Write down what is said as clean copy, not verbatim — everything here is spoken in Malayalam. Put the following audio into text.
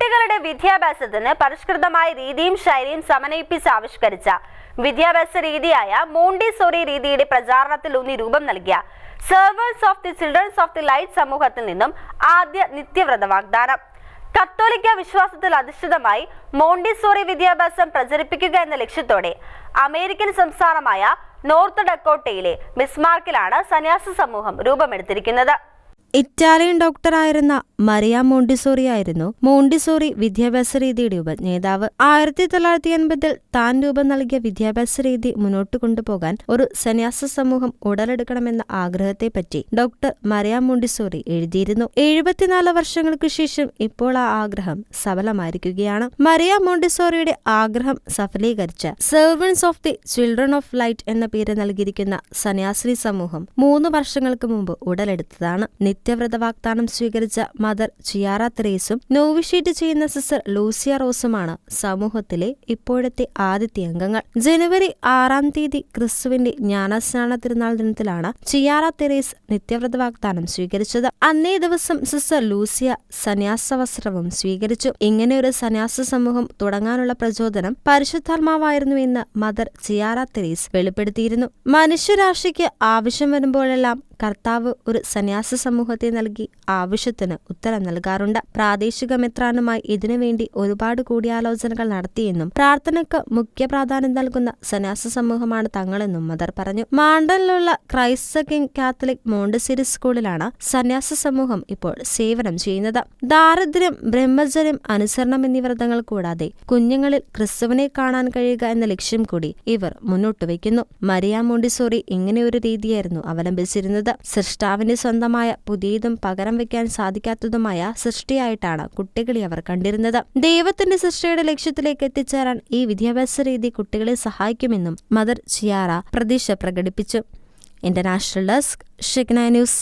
കുട്ടികളുടെ വിദ്യാഭ്യാസത്തിന് പരിഷ്കൃതമായ രീതിയും ശൈലിയും സമന്വയിപ്പിച്ച് ആവിഷ്കരിച്ച വിദ്യാഭ്യാസ രീതിയായ മോണ്ടിസോറി രീതിയുടെ പ്രചാരണത്തിലൂന്നി രൂപം നൽകിയ servers of the children's of the light സമൂഹത്തിൽ നിന്നും ആദ്യ നിത്യവ്രത വാഗ്ദാനം. കത്തോലിക്ക വിശ്വാസത്തിൽ അധിഷ്ഠിതമായി മോണ്ടിസോറി വിദ്യാഭ്യാസം പ്രചരിപ്പിക്കുക എന്ന ലക്ഷ്യത്തോടെ അമേരിക്കൻ സംസ്ഥാനമായ നോർത്ത് ഡക്കോട്ടയിലെ ബിസ്മാർക്കിലാണ് സന്യാസ സമൂഹം രൂപമെടുത്തിരിക്കുന്നത്. ഇറ്റാലിയൻ ഡോക്ടറായിരുന്ന മരിയ മോണ്ടിസോറി ആയിരുന്നു മോണ്ടിസോറി വിദ്യാഭ്യാസ രീതിയുടെ ഉപജ്ഞേതാവ്. 1980 താൻ രൂപം നൽകിയ വിദ്യാഭ്യാസ രീതി മുന്നോട്ട് കൊണ്ടുപോകാൻ ഒരു സന്യാസ സമൂഹം ഉടലെടുക്കണമെന്ന ആഗ്രഹത്തെപ്പറ്റി ഡോക്ടർ മരിയ മോണ്ടിസോറി എഴുതിയിരുന്നു. 74 വർഷങ്ങൾക്ക് ശേഷം ഇപ്പോൾ ആ ആഗ്രഹം സഫലമായിരിക്കുകയാണ്. മരിയ മോണ്ടിസോറിയുടെ ആഗ്രഹം സഫലീകരിച്ച servants of the children of light എന്ന പേര് നൽകിയിരിക്കുന്ന സന്യാസിനി സമൂഹം 3 വർഷങ്ങൾക്ക് മുമ്പ് ഉടലെടുത്തതാണ്. നിത്യവ്രത വാഗ്ദാനം സ്വീകരിച്ച മദർ ചിയാറ തെരേസും നോവിഷേറ്റ് ചെയ്യുന്ന സിസ്റ്റർ ലൂസിയ റോസുമാണ് സമൂഹത്തിലെ ഇപ്പോഴത്തെ ആദ്യത്തെ അംഗങ്ങൾ. ജനുവരി 6-ാം തീയതി ക്രിസ്തുവിന്റെ ജ്ഞാനസ്നാന തിരുനാൾ ദിനത്തിലാണ് ചിയാറ തെരേസ് നിത്യവ്രത വാഗ്ദാനം സ്വീകരിച്ചത്. അന്നേ ദിവസം സിസ്റ്റർ ലൂസിയ സന്യാസ വസ്ത്രവും സ്വീകരിച്ചു. ഇങ്ങനെ ഒരു സന്യാസ സമൂഹം തുടങ്ങാനുള്ള പ്രചോദനം പരിശുദ്ധാത്മാവായിരുന്നു എന്ന് മദർ ചിയാറ തെരേസ് വെളിപ്പെടുത്തിയിരുന്നു. മനുഷ്യരാശിക്ക് ആവശ്യം വരുമ്പോഴെല്ലാം കർത്താവ് ഒരു സന്യാസ സമൂഹത്തെ നൽകി ആവശ്യത്തിന് ഉത്തരം നൽകാറുണ്ട്. പ്രാദേശിക മെത്രാനുമായി ഇതിനുവേണ്ടി ഒരുപാട് കൂടിയാലോചനകൾ നടത്തിയെന്നും പ്രാർത്ഥനയ്ക്ക് മുഖ്യ പ്രാധാന്യം നൽകുന്ന സന്യാസ സമൂഹമാണ് തങ്ങളെന്നും മദർ പറഞ്ഞു. മാണ്ടനിലുള്ള ക്രൈസ്റ്റ് കിങ് കാത്തലിക് മോണ്ടിസോറി സ്കൂളിലാണ് സന്യാസ സമൂഹം ഇപ്പോൾ സേവനം ചെയ്യുന്നത്. ദാരിദ്ര്യം, ബ്രഹ്മചര്യം, അനുസരണം എന്നീ വ്രതങ്ങൾ കൂടാതെ കുഞ്ഞുങ്ങളിൽ ക്രിസ്തുവിനെ കാണാൻ കഴിയുക എന്ന ലക്ഷ്യം കൂടി ഇവർ മുന്നോട്ട് വയ്ക്കുന്നു. മരിയ മോണ്ടിസോറി ഇങ്ങനെയൊരു രീതിയായിരുന്നു അവലംബിച്ചിരുന്നത്. സൃഷ്ടാവിന്റെ സ്വന്തമായ പുതിയതും പകരം വയ്ക്കാൻ സാധിക്കാത്തതുമായ സൃഷ്ടിയായിട്ടാണ് കുട്ടികളെ അവർ കണ്ടിരുന്നത്. ദൈവത്തിന്റെ സൃഷ്ടിയുടെ ലക്ഷ്യത്തിലേക്ക് എത്തിച്ചേരാൻ ഈ വിദ്യാഭ്യാസ രീതി കുട്ടികളെ സഹായിക്കുമെന്നും മദർ ചിയാറ പ്രതീക്ഷ പ്രകടിപ്പിച്ചു. International desk, Shekinah news.